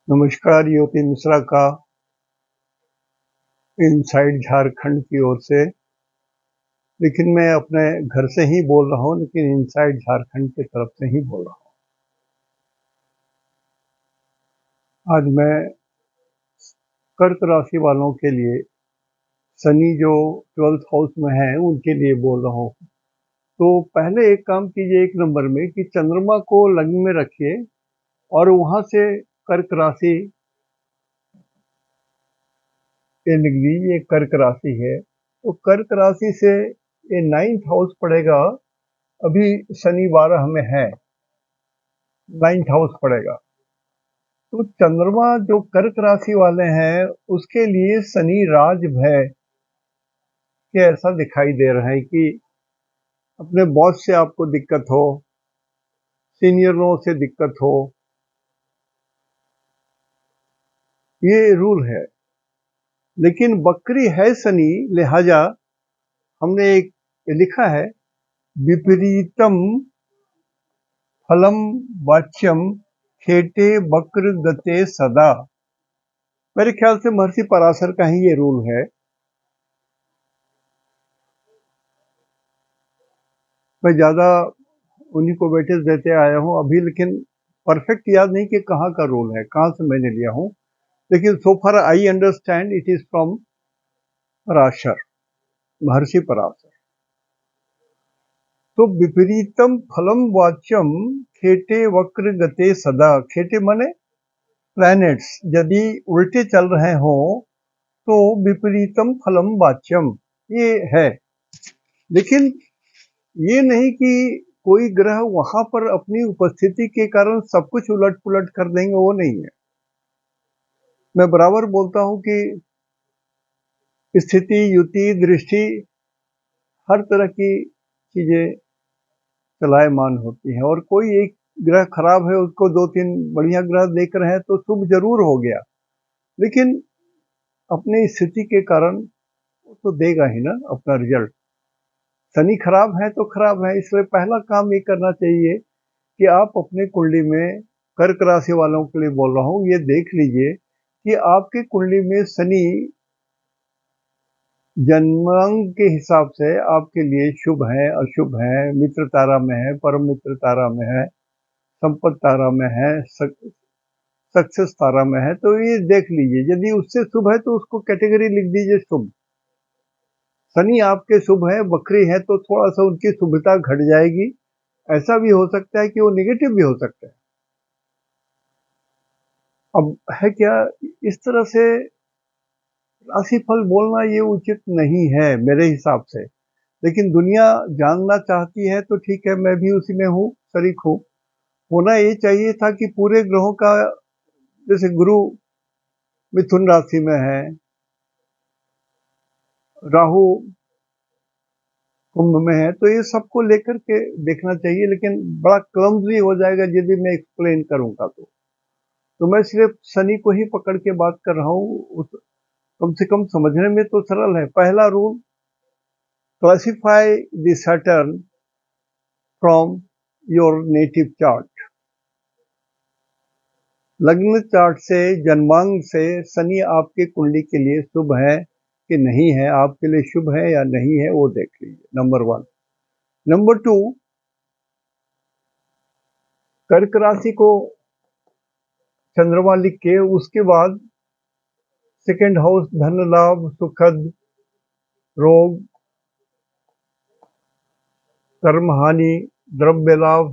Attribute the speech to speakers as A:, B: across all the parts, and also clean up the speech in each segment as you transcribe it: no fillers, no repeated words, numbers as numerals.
A: नमस्कार, यूपी मिश्रा का इनसाइड झारखंड की ओर से। लेकिन मैं अपने घर से ही बोल रहा हूँ, लेकिन इनसाइड झारखंड की तरफ से ही बोल रहा हूँ। आज मैं कर्क राशि वालों के लिए, शनि जो 12th हाउस में है उनके लिए बोल रहा हूँ। तो पहले एक काम कीजिए, एक नंबर में कि चंद्रमा को लग्न में रखिए और वहां से कर्क राशि पे लिख लीजिए। कर्क राशि है तो कर्क राशि से ये 9th हाउस पड़ेगा। अभी शनि 12 में है, 9th हाउस पड़ेगा। तो चंद्रमा जो कर्क राशि वाले हैं उसके लिए शनि राज भय के ऐसा दिखाई दे रहा है कि अपने बॉस से आपको दिक्कत हो, सीनियरों से दिक्कत हो, ये रूल है। लेकिन वक्री है शनि, लिहाजा हमने एक लिखा है, विपरीतम फलम वाच्यम खेटे वक्र गते सदा। मेरे ख्याल से महर्षि पराशर का ही ये रूल है। मैं ज्यादा उन्हीं को वेटेज देते आया हूं अभी, लेकिन परफेक्ट याद नहीं कि कहाँ का रूल है, कहाँ से मैंने लिया हूं। लेकिन so far I understand it is from Parashar, Maharshi Parashar. तो विपरीतम फलम वाच्यम खेटे वक्र गते सदा। खेटे माने प्लैनेट्स यदि उल्टे चल रहे हो तो विपरीतम फलम वाच्यम ये है। लेकिन ये नहीं कि कोई ग्रह वहां पर अपनी उपस्थिति के कारण सब कुछ उलट पुलट कर देंगे, वो नहीं है। मैं बराबर बोलता हूं कि स्थिति, युति, दृष्टि, हर तरह की चीजें चलायमान होती हैं। और कोई एक ग्रह खराब है, उसको दो तीन बढ़िया ग्रह देख रहे हैं तो शुभ जरूर हो गया, लेकिन अपनी स्थिति के कारण वो तो देगा ही ना अपना रिजल्ट। शनि खराब है तो खराब है, इसलिए पहला काम ये करना चाहिए कि आप अपने कुंडली में, कर्क राशि वालों के लिए बोल रहा हूं, ये देख लीजिए कि आपकी कुंडली में शनि जन्मांक के हिसाब से आपके लिए शुभ है, अशुभ है, मित्र तारा में है, परम मित्र तारा में है, संपत्ति तारा में है, सक्सेस तारा में है। तो ये देख लीजिए, यदि उससे शुभ है तो उसको कैटेगरी लिख दीजिए शुभ। शनि आपके शुभ है, वक्री है, तो थोड़ा सा उनकी शुभता घट जाएगी। ऐसा भी हो सकता है कि वो निगेटिव भी हो सकता है। अब है क्या, इस तरह से राशिफल बोलना ये उचित नहीं है मेरे हिसाब से। लेकिन दुनिया जानना चाहती है तो ठीक है, मैं भी उसी में हूँ, शरीक हूँ। होना ये चाहिए था कि पूरे ग्रहों का, जैसे गुरु मिथुन राशि में है, राहु कुंभ में है, तो ये सबको लेकर के देखना चाहिए। लेकिन बड़ा क्लमजी हो जाएगा यदि मैं एक्सप्लेन करूंगा तो मैं सिर्फ शनि को ही पकड़ के बात कर रहा हूँ। कम से कम समझने में तो सरल है। पहला rule, classify the Saturn from your native chart. लग्न चार्ट से, जन्मांक से शनि आपके कुंडली के लिए शुभ है कि नहीं है, आपके लिए शुभ है या नहीं है, वो देख लीजिए, नंबर 1। नंबर 2, कर्क राशि को चंद्रमा लिख के उसके बाद सेकंड हाउस, धन लाभ, सुखद, रोग, कर्म हानि, द्रव्य लाभ,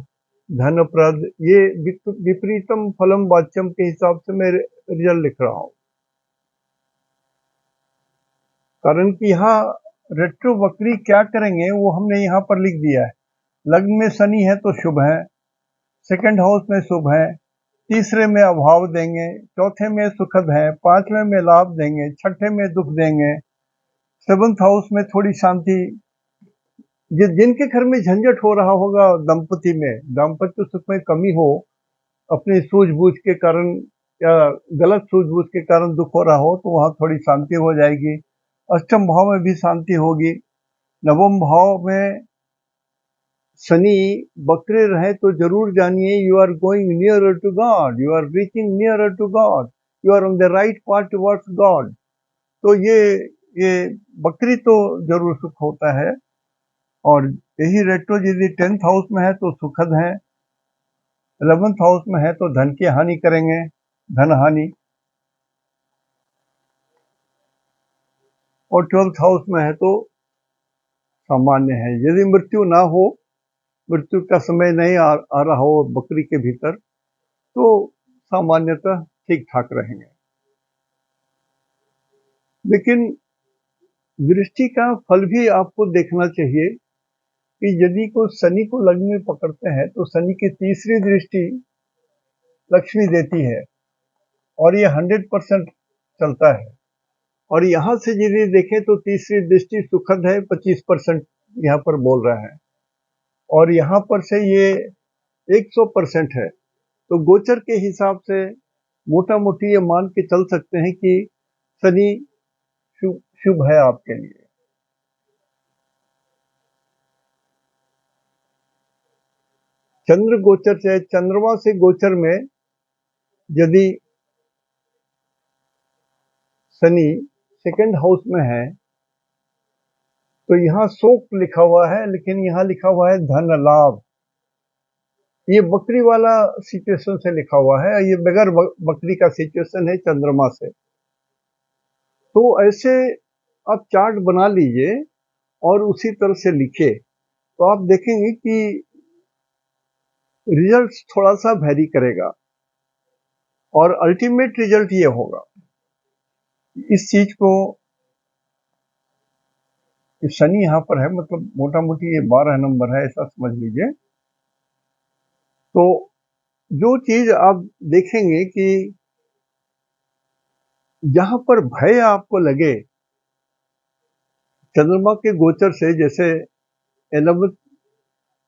A: धनप्रद, ये विपरीतम फलम वाच्यम के हिसाब से मैं रिजल्ट लिख रहा हूं। कारण कि यहाँ रेट्रो वक्री क्या करेंगे वो हमने यहाँ पर लिख दिया है। लग्न में शनि है तो शुभ है, सेकंड हाउस में शुभ है, तीसरे में अभाव देंगे, चौथे में सुखद है, पांचवें में लाभ देंगे, छठे में दुख देंगे, सेवंथ हाउस में थोड़ी शांति। जिनके घर में झंझट हो रहा होगा, दंपति में, दाम्पत्य सुख में कमी हो, अपनी सूझबूझ के कारण या गलत सूझबूझ के कारण दुख हो रहा हो, तो वहां थोड़ी शांति हो जाएगी। अष्टम भाव में भी शांति होगी। नवम भाव में शनि वक्र रहे तो जरूर जानिए you are going nearer to God, you are reaching nearer to God, you are on the right path towards God. तो ये वक्री तो जरूर सुख होता है। और यही रेट्रो यदि 10th हाउस में है तो सुखद है, 11th हाउस में है तो धन की हानि करेंगे, धन हानि। और 12th हाउस में है तो सामान्य है। यदि मृत्यु ना हो, मृत्यु का समय नहीं आ रहा हो बकरी के भीतर, तो सामान्यतः ठीक ठाक रहेंगे। लेकिन दृष्टि का फल भी आपको देखना चाहिए कि यदि को शनि को लग्न में पकड़ते हैं तो शनि की तीसरी दृष्टि लक्ष्मी देती है और ये 100% चलता है। और यहां से यदि देखें तो तीसरी दृष्टि सुखद है, 25% यहाँ पर बोल रहा है, और यहाँ पर से ये 100% है। तो गोचर के हिसाब से मोटा मोटी ये मान के चल सकते हैं कि शनि शुभ शुभ है आपके लिए। चंद्र गोचर से, चंद्रमा से गोचर में यदि शनि सेकंड हाउस में है तो यहाँ शोक लिखा हुआ है, लेकिन यहाँ लिखा हुआ है धन लाभ। ये बकरी वाला सिचुएशन से लिखा हुआ है, ये बगैर बकरी का सिचुएशन है चंद्रमा से। तो ऐसे आप चार्ट बना लीजिए और उसी तरह से लिखिए, तो आप देखेंगे कि रिजल्ट थोड़ा सा वेरी करेगा और अल्टीमेट रिजल्ट ये होगा। इस चीज को, शनि यहाँ पर है मतलब मोटा मोटी ये 12 नंबर है, ऐसा समझ लीजिए। तो जो चीज आप देखेंगे कि जहां पर भय आपको लगे चंद्रमा के गोचर से, जैसे 11th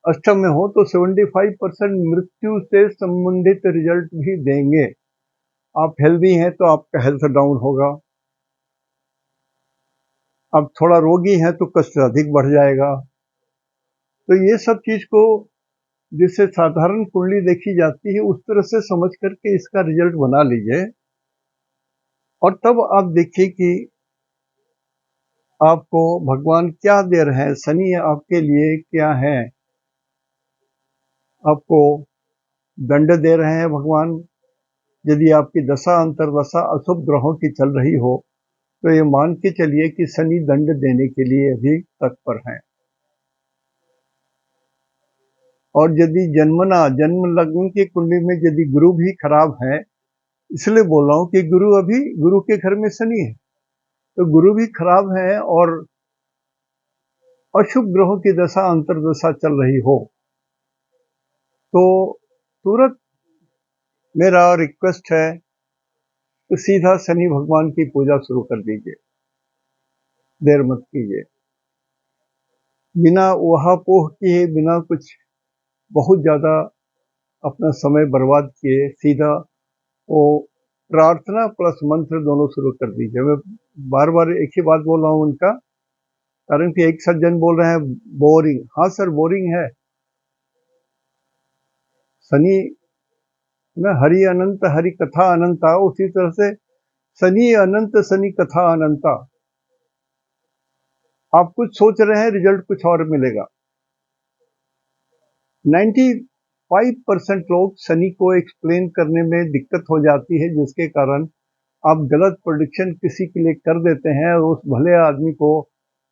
A: अष्टम में हो तो 75% मृत्यु से संबंधित रिजल्ट भी देंगे। आप हेल्दी हैं तो आपका हेल्थ डाउन होगा, आप थोड़ा रोगी हैं तो कष्ट अधिक बढ़ जाएगा। तो ये सब चीज को जिससे साधारण कुंडली देखी जाती है उस तरह से समझ करके इसका रिजल्ट बना लीजिए, और तब आप देखिए कि आपको भगवान क्या दे रहे हैं, शनि आपके लिए क्या है। आपको दंड दे रहे हैं भगवान। यदि आपकी दशा अंतर्दशा अशुभ ग्रहों की चल रही हो तो ये मान के चलिए कि शनि दंड देने के लिए भी तत्पर हैं। और यदि जन्म लग्न की कुंडली में यदि गुरु भी खराब है, इसलिए बोल रहा हूं कि गुरु के घर में शनि है, तो गुरु भी खराब है और अशुभ ग्रहों की दशा अंतर्दशा चल रही हो, तो तुरंत मेरा रिक्वेस्ट है तो सीधा शनि भगवान की पूजा शुरू कर दीजिए, देर मत कीजिए। बिना वहापोह किए, बिना कुछ बहुत ज्यादा अपना समय बर्बाद किए, सीधा वो प्रार्थना प्लस मंत्र दोनों शुरू कर दीजिए। मैं बार बार एक ही बात बोल रहा हूँ उनका, कारण कि एक सज्जन बोल रहे हैं बोरिंग। हाँ सर, बोरिंग है। शनि ना, हरि अनंत हरि कथा अनंता, उसी तरह से शनि अनंत शनि कथा अनंता। आप कुछ सोच रहे हैं, रिजल्ट कुछ और मिलेगा। 95% लोग शनि को एक्सप्लेन करने में दिक्कत हो जाती है, जिसके कारण आप गलत प्रेडिक्शन किसी के लिए कर देते हैं और उस भले आदमी को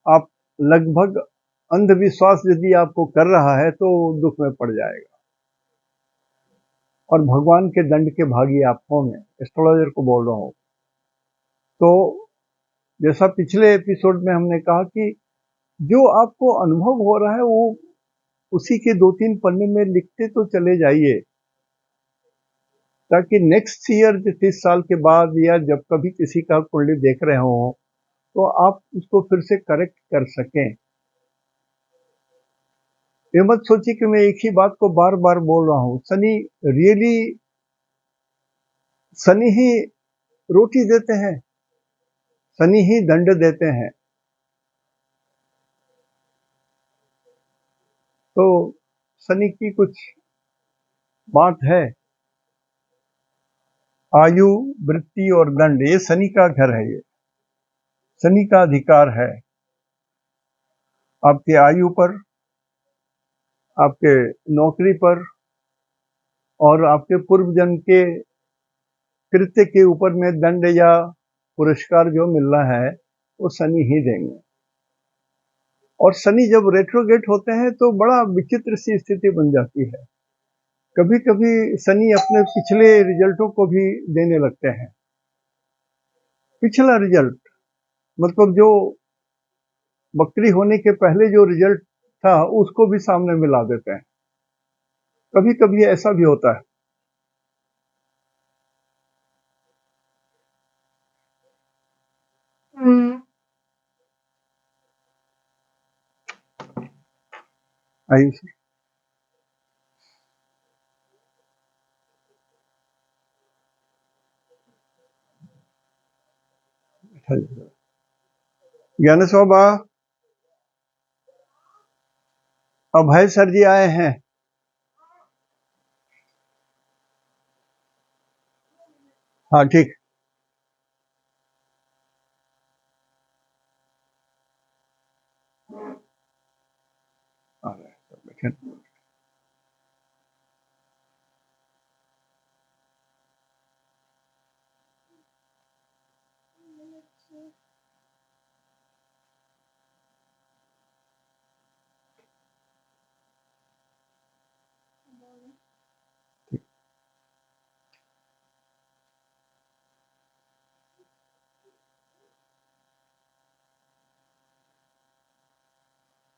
A: आप लगभग अंधविश्वास यदि आपको कर रहा है तो दुख में पड़ जाएगा और भगवान के दंड के भागी आप होंगे। एस्ट्रोलॉजर को बोल रहा हूं। तो जैसा पिछले एपिसोड में हमने कहा कि जो आपको अनुभव हो रहा है वो उसी के 2-3 पन्ने में लिखते तो चले जाइए, ताकि नेक्स्ट ईयर 30 साल के बाद या जब कभी किसी का कुंडली देख रहे हो तो आप उसको फिर से करेक्ट कर सकें। ये मत सोचिए कि मैं एक ही बात को बार बार बोल रहा हूं। शनि ही रोटी देते हैं, शनि ही दंड देते हैं। तो शनि की कुछ बात है। आयु, वृत्ति और दंड, ये शनि का घर है। ये शनि का अधिकार है आपके आयु पर, आपके नौकरी पर और आपके पूर्व जन्म के कृत्य के ऊपर में दंड या पुरस्कार जो मिल रहा है वो शनि ही देंगे। और शनि जब रेट्रोगेट होते हैं तो बड़ा विचित्र सी स्थिति बन जाती है। कभी कभी शनि अपने पिछले रिजल्टों को भी देने लगते हैं। पिछला रिजल्ट मतलब जो वक्री होने के पहले जो रिजल्ट था उसको भी सामने मिला देते हैं। कभी कभी ऐसा भी होता है। आयुष, ज्ञानेश बाबा, अभय सर जी आए हैं। हाँ ठीक। आ रहे हैं, बैठे।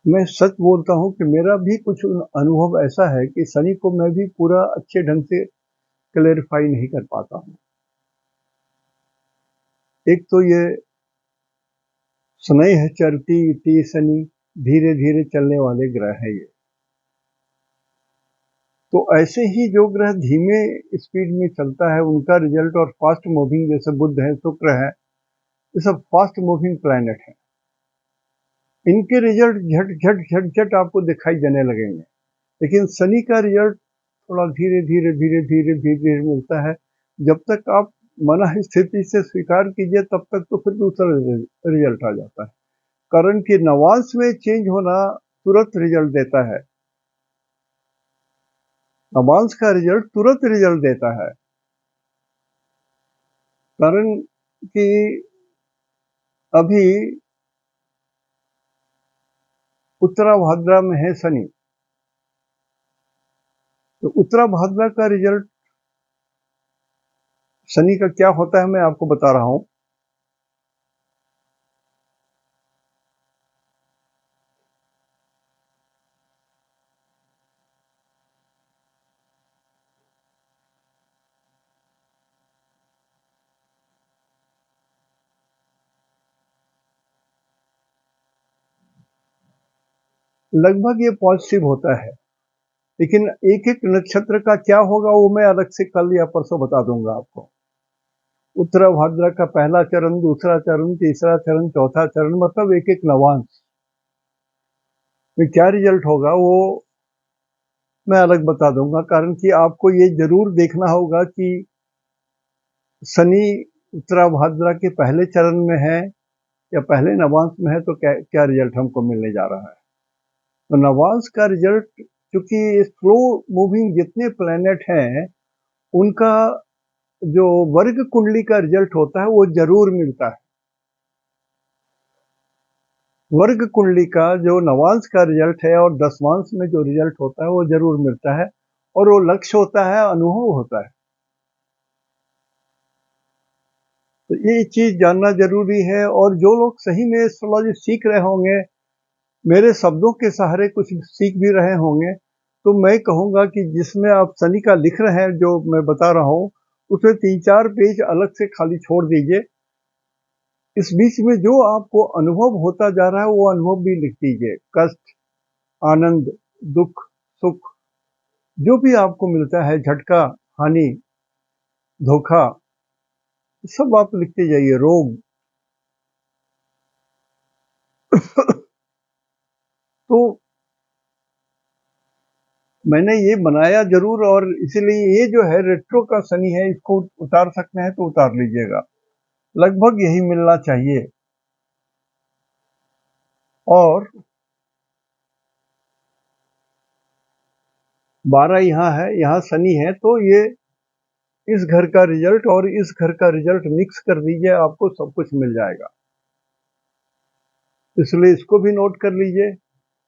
A: मैं सच बोलता हूँ कि मेरा भी कुछ अनुभव ऐसा है कि शनि को मैं भी पूरा अच्छे ढंग से क्लेरिफाई नहीं कर पाता हूँ। एक तो ये स्नेह चरती इति शनि, धीरे धीरे चलने वाले ग्रह है ये। तो ऐसे ही जो ग्रह धीमे स्पीड में चलता है उनका रिजल्ट, और फास्ट मूविंग जैसे बुध है, शुक्र है, ये सब फास्ट मूविंग प्लैनेट है। इनके रिजल्ट झट झट झट झट आपको दिखाई देने लगेंगे। लेकिन शनि का रिजल्ट थोड़ा धीरे धीरे धीरे धीरे धीरे धीरे मिलता है। जब तक आप मन स्थिति से स्वीकार कीजिए तब तक तो फिर दूसरा रिजल्ट आ जाता है। कारण कि नवांश में चेंज होना तुरंत रिजल्ट देता है। नवांश का रिजल्ट तुरंत रिजल्ट देता है। कारण कि अभी उत्तरा भाद्रा में है शनि, तो उत्तरा भाद्रा का रिजल्ट शनि का क्या होता है मैं आपको बता रहा हूं। लगभग ये पॉजिटिव होता है, लेकिन एक एक नक्षत्र का क्या होगा वो मैं अलग से कल या परसों बता दूंगा आपको। उत्तरा भाद्रा का पहला चरण, दूसरा चरण, तीसरा चरण, चौथा चरण, मतलब एक एक नवांश में क्या रिजल्ट होगा वो मैं अलग बता दूंगा। कारण कि आपको ये जरूर देखना होगा कि शनि उत्तरा भाद्रा के पहले चरण में है या पहले नवांश में है तो क्या क्या रिजल्ट हमको मिलने जा रहा है। तो नवांश का रिजल्ट, क्योंकि स्लो मूविंग जितने प्लैनेट हैं उनका जो वर्ग कुंडली का रिजल्ट होता है वो जरूर मिलता है। वर्ग कुंडली का जो नवांश का रिजल्ट है और दशमांश में जो रिजल्ट होता है वो जरूर मिलता है, और वो लक्ष्य होता है, अनुभव होता है। तो ये चीज जानना जरूरी है। और जो लोग सही में एस्ट्रोलॉजी सीख रहे होंगे, मेरे शब्दों के सहारे कुछ सीख भी रहे होंगे, तो मैं कहूंगा कि जिसमें आप शनि का लिख रहे हैं जो मैं बता रहा हूं, उसमें 3-4 पेज अलग से खाली छोड़ दीजिए। इस बीच में जो आपको अनुभव होता जा रहा है वो अनुभव भी लिख दीजिए। कष्ट, आनंद, दुख, सुख, जो भी आपको मिलता है, झटका, हानि, धोखा, सब आप लिखते जाइए। रोग तो मैंने ये बनाया जरूर, और इसीलिए ये जो है रेट्रो का शनि है, इसको उतार सकते हैं तो उतार लीजिएगा, लगभग यही मिलना चाहिए। और 12 यहाँ है, यहाँ शनि है, तो ये इस घर का रिजल्ट और इस घर का रिजल्ट मिक्स कर दीजिए, आपको सब कुछ मिल जाएगा। इसलिए इसको भी नोट कर लीजिए।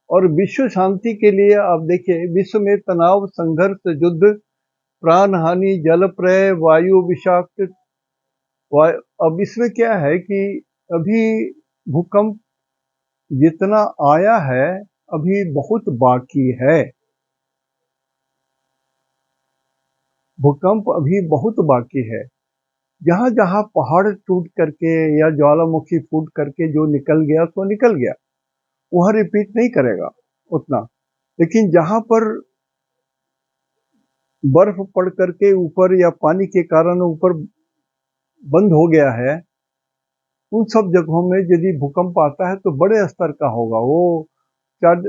A: और विश्व शांति के लिए आप देखिए, विश्व में तनाव, संघर्ष, युद्ध, प्राण हानि, जल प्रय, वायु विषाक्त, अब इसमें क्या है कि अभी भूकंप जितना आया है, अभी बहुत बाकी है। भूकंप अभी बहुत बाकी है। जहां जहां पहाड़ टूट करके या ज्वालामुखी फूट करके जो निकल गया तो निकल गया, वह रिपीट नहीं करेगा उतना। लेकिन जहां पर बर्फ पड़ करके ऊपर या पानी के कारण ऊपर बंद हो गया है, उन सब जगहों में यदि भूकंप आता है तो बड़े स्तर का होगा। वो 4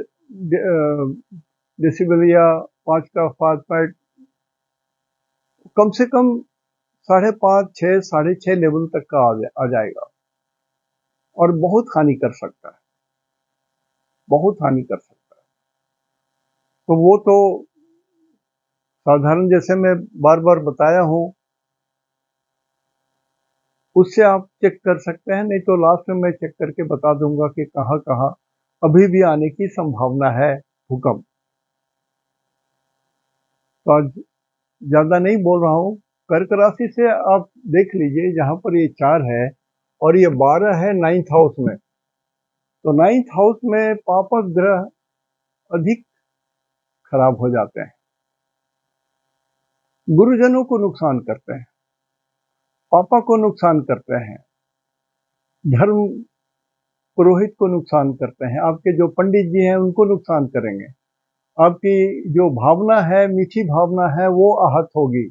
A: डेसिबल या 5 का 5 कम से कम 5.5, 6, 6.5 लेवल तक का आ जाएगा, और बहुत हानि कर सकता है, बहुत हानि कर सकता है। तो वो तो साधारण, जैसे मैं बार बार बताया हूं, उससे आप चेक कर सकते हैं, नहीं तो लास्ट में मैं चेक करके बता दूंगा कि कहाँ कहाँ अभी भी आने की संभावना है भूकंप। तो आज ज्यादा नहीं बोल रहा हूँ। कर्क राशि से आप देख लीजिए, जहां पर ये 4 है और ये 12 है 9th हाउस में, तो 9th हाउस में पापक ग्रह अधिक खराब हो जाते हैं, गुरुजनों को नुकसान करते हैं, पापा को नुकसान करते हैं, धर्म पुरोहित को नुकसान करते हैं, आपके जो पंडित जी हैं उनको नुकसान करेंगे, आपकी जो भावना है, मीठी भावना है, वो आहत होगी।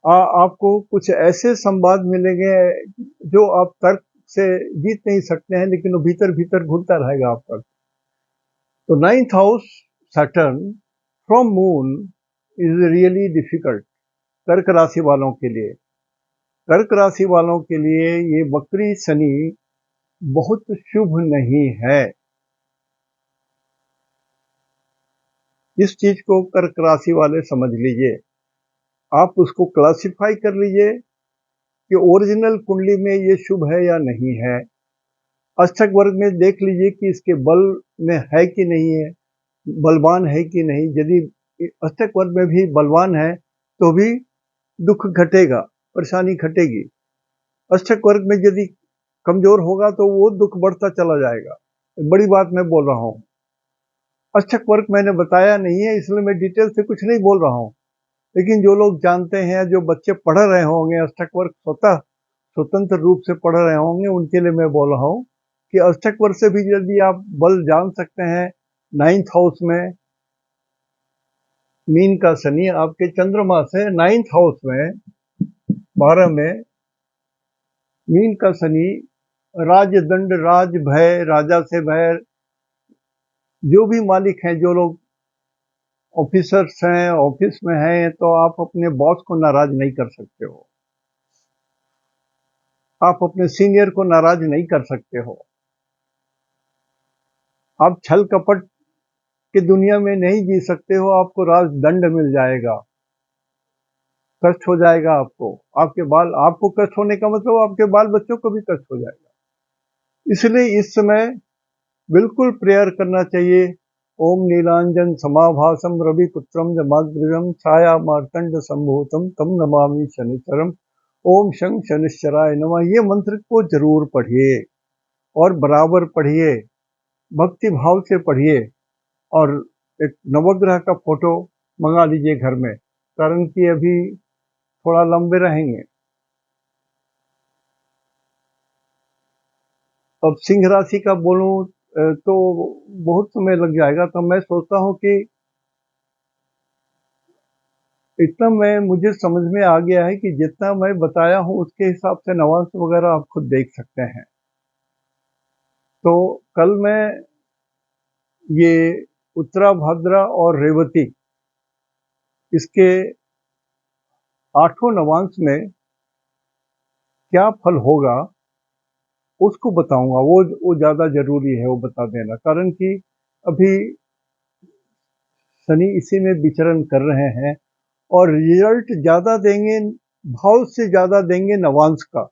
A: आपको कुछ ऐसे संवाद मिलेंगे जो आप तर्क से जीत नहीं सकते हैं, लेकिन वो भीतर भीतर घूमता रहेगा आपका। तो 9th house Saturn from moon is really difficult कर्क राशि वालों के लिए। कर्क राशि वालों के लिए ये वक्री शनि बहुत शुभ नहीं है। इस चीज को कर्क राशि वाले समझ लीजिए, आप उसको क्लासिफाई कर लीजिए कि ओरिजिनल कुंडली में ये शुभ है या नहीं है। अष्टक वर्ग में देख लीजिए कि इसके बल में है कि नहीं है, बलवान है कि नहीं। यदि अष्टक वर्ग में भी बलवान है तो भी दुख घटेगा, परेशानी घटेगी। अष्टक वर्ग में यदि कमजोर होगा तो वो दुख बढ़ता चला जाएगा। बड़ी बात मैं बोल रहा हूँ। अष्टक वर्ग मैंने बताया नहीं है, इसलिए मैं डिटेल से कुछ नहीं बोल रहा हूँ। लेकिन जो लोग जानते हैं, जो बच्चे पढ़ रहे होंगे अष्टक वर्ग, स्वतः स्वतंत्र रूप से पढ़ रहे होंगे, उनके लिए मैं बोल रहा हूँ कि अष्टक वर्ग से भी यदि आप बल जान सकते हैं, 9th हाउस में मीन का शनि आपके चंद्रमा से 9th हाउस में 12 में मीन का शनि, राजदंड, राज भय, राजा से भय, जो भी मालिक हैं, जो लोग ऑफिसर्स हैं, ऑफिस में हैं, तो आप अपने बॉस को नाराज नहीं कर सकते हो, आप अपने सीनियर को नाराज नहीं कर सकते हो, आप छल कपट की दुनिया में नहीं जी सकते हो, आपको राजदंड मिल जाएगा, कष्ट हो जाएगा आपको, आपके बाल, आपको कष्ट होने का मतलब आपके बाल बच्चों को भी कष्ट हो जाएगा। इसलिए इस समय बिल्कुल प्रेयर करना चाहिए। ओम नीलांजन समाभासम रविपुत्रम जमाद्रिजम छाया मार्तंड संभूतम तम नमामि शनिचरम। ओम शं शनिश्चराय नमः। ये मंत्र को जरूर पढ़िए और बराबर पढ़िए, भक्ति भाव से पढ़िए। और एक नवग्रह का फोटो मंगा लीजिए घर में, कारण कि अभी थोड़ा लंबे रहेंगे। अब सिंह राशि का बोलूं तो बहुत समय लग जाएगा, तो मैं सोचता हूं कि इतना मैं, मुझे समझ में आ गया है कि जितना मैं बताया हूं उसके हिसाब से नवांश वगैरह आप खुद देख सकते हैं। तो कल मैं ये उत्तरा भाद्रा और रेवती इसके आठों नवांश में क्या फल होगा उसको बताऊंगा। वो ज़्यादा जरूरी है वो बता देना, कारण कि अभी शनि इसी में विचरण कर रहे हैं और रिजल्ट ज़्यादा देंगे, भाव से ज़्यादा देंगे नवांश का।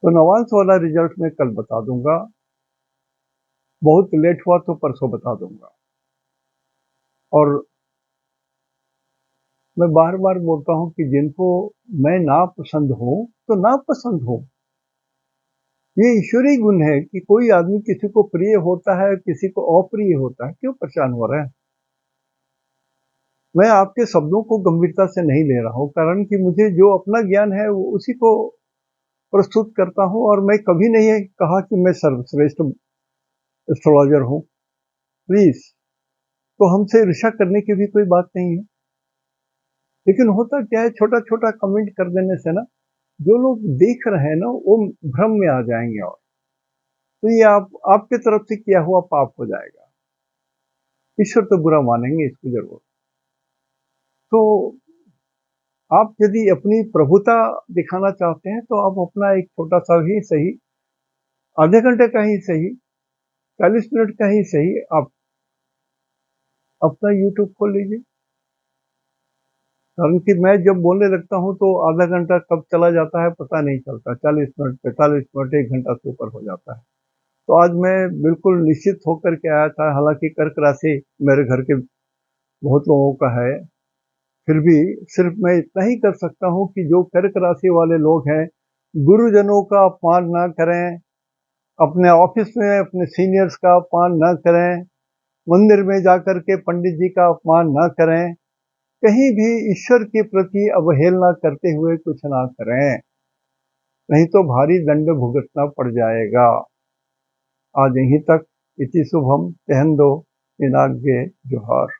A: तो नवांश वाला रिजल्ट मैं कल बता दूंगा, बहुत लेट हुआ तो परसों बता दूंगा। और मैं बार बार बोलता हूं कि जिनको मैं नापसंद हूं तो नापसंद हूं, ये ईश्वरीय गुण है कि कोई आदमी किसी को प्रिय होता है, किसी को अप्रिय होता है, क्यों परेशान हो रहे हैं। मैं आपके शब्दों को गंभीरता से नहीं ले रहा हूं, कारण कि मुझे जो अपना ज्ञान है वो उसी को प्रस्तुत करता हूं, और मैं कभी नहीं कहा कि मैं सर्वश्रेष्ठ एस्ट्रोलॉजर हूं। प्लीज, तो हमसे ईर्ष्या करने की भी कोई बात नहीं है। लेकिन होता क्या है, छोटा छोटा कमेंट कर देने से ना जो लोग देख रहे हैं ना वो भ्रम में आ जाएंगे, और तो ये आपके तरफ से किया हुआ पाप हो जाएगा। ईश्वर तो बुरा मानेंगे इसको जरूर। तो आप यदि अपनी प्रभुता दिखाना चाहते हैं तो आप अपना एक छोटा सा ही सही, आधे घंटे का ही सही, 40 मिनट का ही सही, आप अपना यूट्यूब खोल लीजिए। कारण कि मैं जब बोलने लगता हूं तो आधा घंटा कब चला जाता है पता नहीं चलता, 40 मिनट, 45 मिनट, 1 घंटा से ऊपर हो जाता है। तो आज मैं बिल्कुल निश्चित होकर के आया था, हालांकि कर्क राशि मेरे घर के बहुत लोगों का है, फिर भी सिर्फ मैं इतना ही कर सकता हूं कि जो कर्क राशि वाले लोग हैं, गुरुजनों का अपमान ना करें, अपने ऑफिस में अपने सीनियर्स का अपमान ना करें, मंदिर में जाकर के पंडित जी का अपमान ना करें, कहीं भी ईश्वर के प्रति अवहेलना करते हुए कुछ ना करें, नहीं तो भारी दंड भुगतना पड़ जाएगा। आज यहीं तक। इति शुभम। तेहन दो, इनाग्ये जोहार।